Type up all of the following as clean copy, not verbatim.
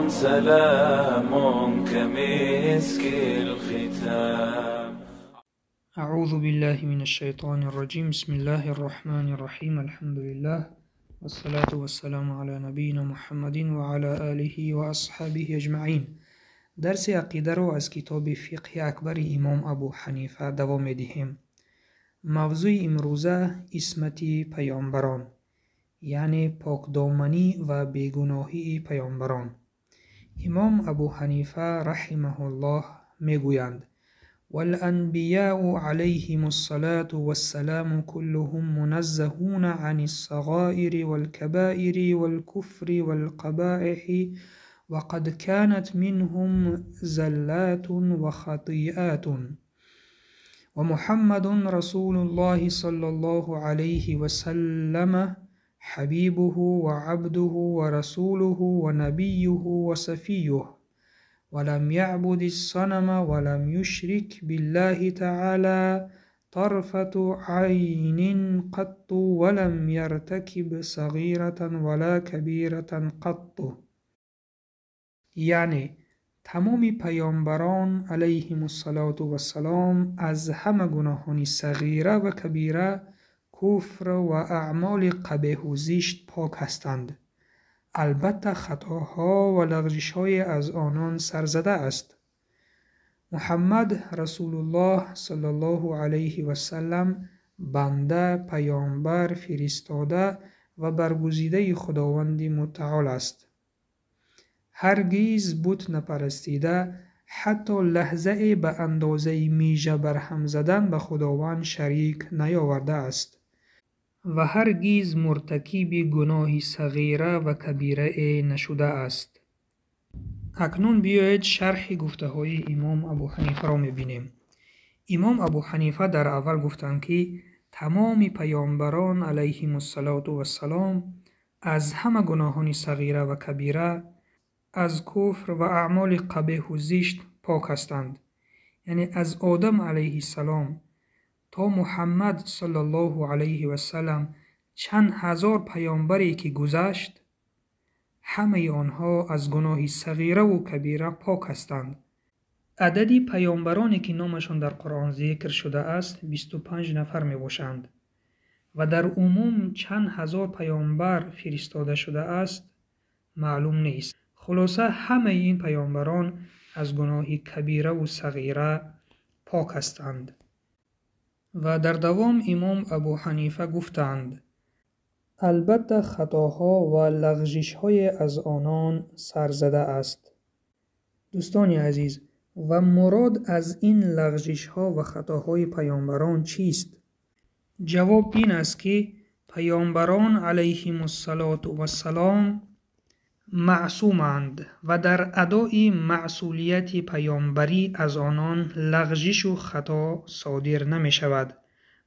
سلام كمسك الختام. أعوذ بالله من الشيطان الرجيم. بسم الله الرحمن الرحيم. الحمد لله والصلاة والسلام على نبينا محمد وعلى آله وأصحابه أجمعين. درس عقیده رو از کتاب فقه اکبر امام ابو حنیفه دوام میدهیم. موضوع امروزه عصمت پیامبران، یعنی پاکدامنی و بیگناهی پیامبران. امام ابو حنیفه رحمه الله میگویند: والانبیاء علیهم الصلاة والسلام كلهم منزهون عن الصغائر والكبائر والكفر والقبائح وقد كانت منهم زلات وخطيئات، ومحمد رسول الله صلى الله عليه وسلم حبيبه وعبده ورسوله ونبيه وصفيه، ولم يعبد الصنم ولم يشرك بالله تعالى طرفة عين قط ولم يرتكب صغيرة ولا كبيرة قط. یعنی تمام پیامبران علیهم السلام از همه گناهان صغیره و کبیره، کفر و اعمال قبیح و زشت پاک هستند. البته خطاها و لغزش‌های از آنان سرزده است. محمد رسول الله صلی الله علیه و سلم بنده، پیامبر، فرستاده و برگزیده خداوند متعال است. هرگز بت نپرستیده، حتی لحظه به اندازه میژه برهم زدن به خداوند شریک نیاورده است و هرگز مرتکب گناه صغیره و کبیره نشده است. اکنون بیایید شرح گفته های امام ابو حنیفه را میبینیم. امام ابو حنیفه در اول گفتند که تمام پیامبران علیهم السلام از همه گناهان صغیره و کبیره، از کفر و اعمال قبیح و زشت پاک هستند. یعنی از آدم علیه السلام تا محمد صلی الله علیه و سلم چند هزار پیامبری که گذشت، همه آنها از گناه صغیره و کبیره پاک هستند. عددی پیامبرانی که نامشان در قرآن ذکر شده است 25 نفر می باشند و در عموم چند هزار پیامبر فرستاده شده است معلوم نیست. خلاصه همه این پیامبران از گناه کبیره و صغیره پاک هستند. و در دوام امام ابو حنیفه گفتند: البته خطاها و لغزش‌های از آنان سرزده است. دوستان عزیز، و مراد از این لغزش‌ها و خطاهای پیامبران چیست؟ جواب این است که پیامبران علیهم السلام معصومند و در ادای معصولیت پیامبری از آنان لغزش و خطا صادر نمی شود،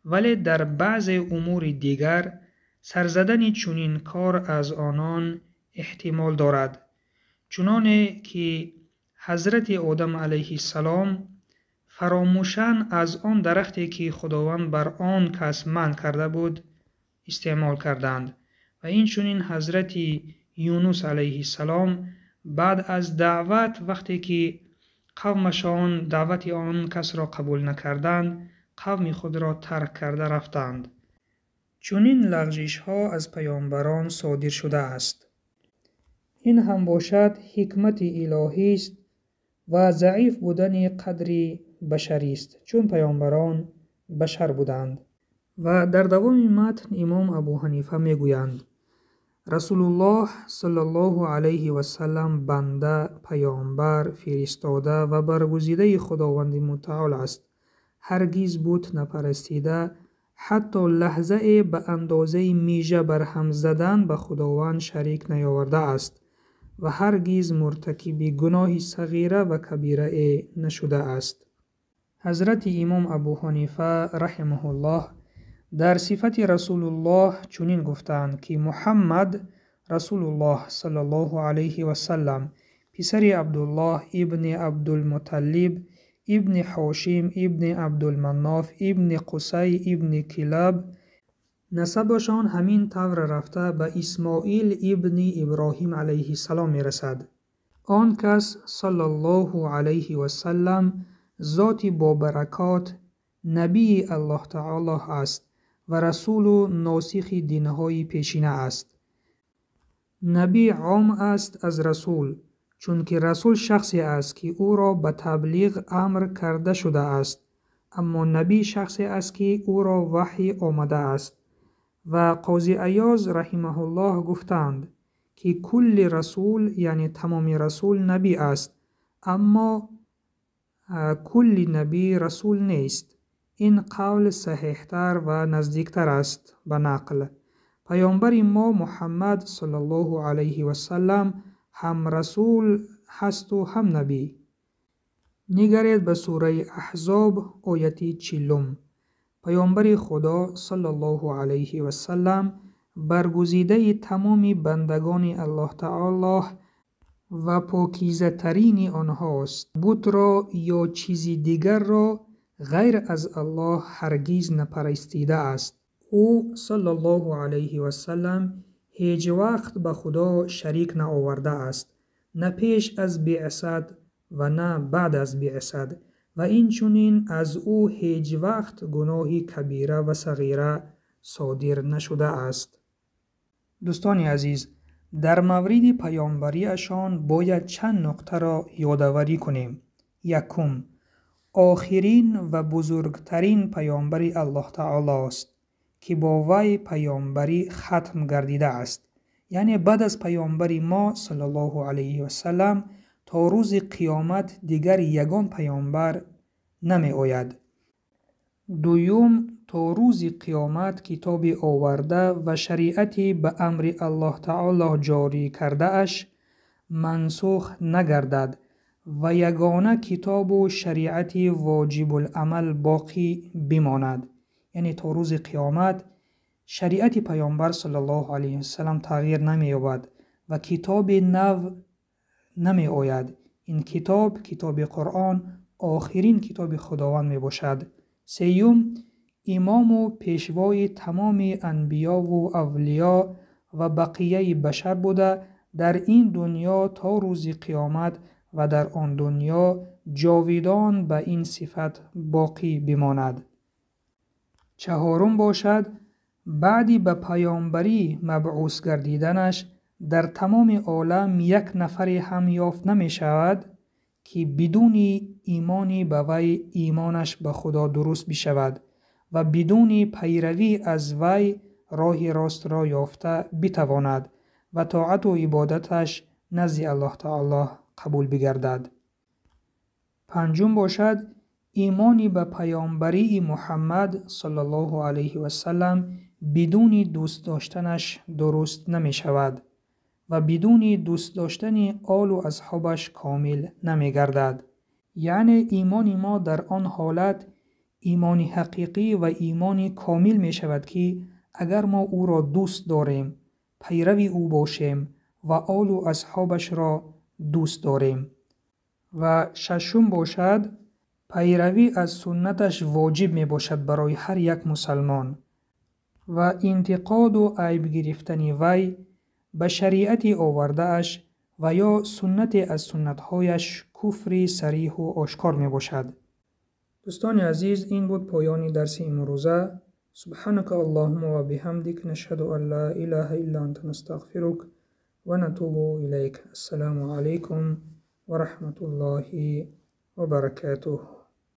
ولی در بعض امور دیگر سرزدن چنین کار از آنان احتمال دارد، چنانه که حضرت آدم علیه السلام فراموشاً از آن درختی که خداوند بر آن کس منع کرده بود استعمال کردند و این چنین حضرت یونس علیه السلام بعد از دعوت، وقتی که قومشان دعوت آن کس را قبول نکردند، قوم خود را ترک کرده رفتند. چنین لغزش ها از پیامبران صادر شده است. این هم باشد حکمت الهی است و ضعیف بودن قدر بشری است، چون پیامبران بشر بودند. و در دوام متن امام ابو حنیفه میگویند: رسول الله صلی الله علیه و سلم بنده، پیامبر، فرستاده و برگزیده خداوند متعال است. هرگز بت نپرستیده، حتی لحظه به اندازه میژه برهم زدن به خداوند شریک نیاورده است و هرگز مرتکب گناه صغیره و کبیره نشده است. حضرت امام ابو حنیفه رحمه الله در صفت رسول الله چنین گفتند که محمد رسول الله صلی الله علیه و سلم پسر عبدالله ابن عبدالمطلب ابن حاشم ابن عبدالمناف ابن قصی ابن کلاب، نسبشان همین طور رفته به اسماعیل ابن ابراهیم علیه السلام می رسد. آن کس صلی الله علیه و سلم ذاتی با برکات نبی الله تعالی است و رسول و ناسخ دینهای پیشینه است. نبی عام است از رسول، چون که رسول شخصی است که او را به تبلیغ امر کرده شده است، اما نبی شخصی است که او را وحی آمده است. و قاضی عیاض رحمه الله گفتند که کل رسول یعنی تمام رسول نبی است، اما کل نبی رسول نیست. این قول صحیحتر و نزدیکتر است به نقل. پیامبر ما محمد صلی الله علیه و سلم هم رسول هست و هم نبی. نگرید به سوره احزاب آیه 40. پیامبر خدا صلی الله علیه و سلم برگزیده تمام بندگان الله تعالی و پاکیزه ترین آنهاست. بت را یا چیزی دیگر را غیر از الله هرگز نپرستیده است. او صلی الله علیه و سلم هیچ وقت به خدا شریک نآورده است، نه پیش از بعثت و نه بعد از بعثت، و این چنین از او هیچ وقت گناهی کبیره و صغیره صادر نشده است. دوستان عزیز، در مورد پیامبری اشان باید چند نکته را یادآوری کنیم. یکم، آخرین و بزرگترین پیامبر الله تعالی است که با وی پیامبری ختم گردیده است، یعنی بعد از پیامبر ما صلی الله علیه و سلم تا روز قیامت دیگر یگان پیامبر نمی آید. دوم، تا روز قیامت کتاب آورده و شریعتی به امر الله تعالی جاری کرده اش منسوخ نگردد و یگانه کتاب و شریعت واجب العمل باقی بماند. یعنی تا روز قیامت شریعت پیامبر صلی الله علیه و سلم تغییر نمی یابد و کتاب نو نمی آید. این کتاب قرآن آخرین کتاب خداوند می باشد. سیوم، امام و پیشوای تمام انبیا و اولیا و بقیه بشر بوده در این دنیا تا روز قیامت و در آن دنیا جاویدان به این صفت باقی بماند. چهارم باشد بعدی به پیامبری مبعوث گردیدنش در تمام عالم یک نفر هم یافت نمی شود که بدون ایمانی به وی ایمانش به خدا درست بشود و بدون پیروی از وی راه راست را یافته بتواند و طاعت و عبادتش نزد الله تعالی قبول بگردد. پنجم باشد ایمانی به پیامبری محمد صلی الله علیه و سلم بدون دوست داشتنش درست نمی شود و بدون دوست داشتن آل و اصحابش کامل نمی گردد. یعنی ایمان ما در آن حالت ایمان حقیقی و ایمان کامل می شود که اگر ما او را دوست داریم، پیروی او باشیم و آل و اصحابش را دوست داریم. و ششم باشد پیروی از سنتش واجب می باشد برای هر یک مسلمان و انتقاد و عیب گرفتن وی به شریعت آورده اش و یا سنت از سنتهایش کفر صریح و آشکار می باشد. دوستان عزیز، این بود پایان درس امروزه. سبحانك اللهم و بحمدک نشهد ان لا اله الا انت نستغفرک و نتوب الیک. السلام علیکم و رحمت الله و برکاته.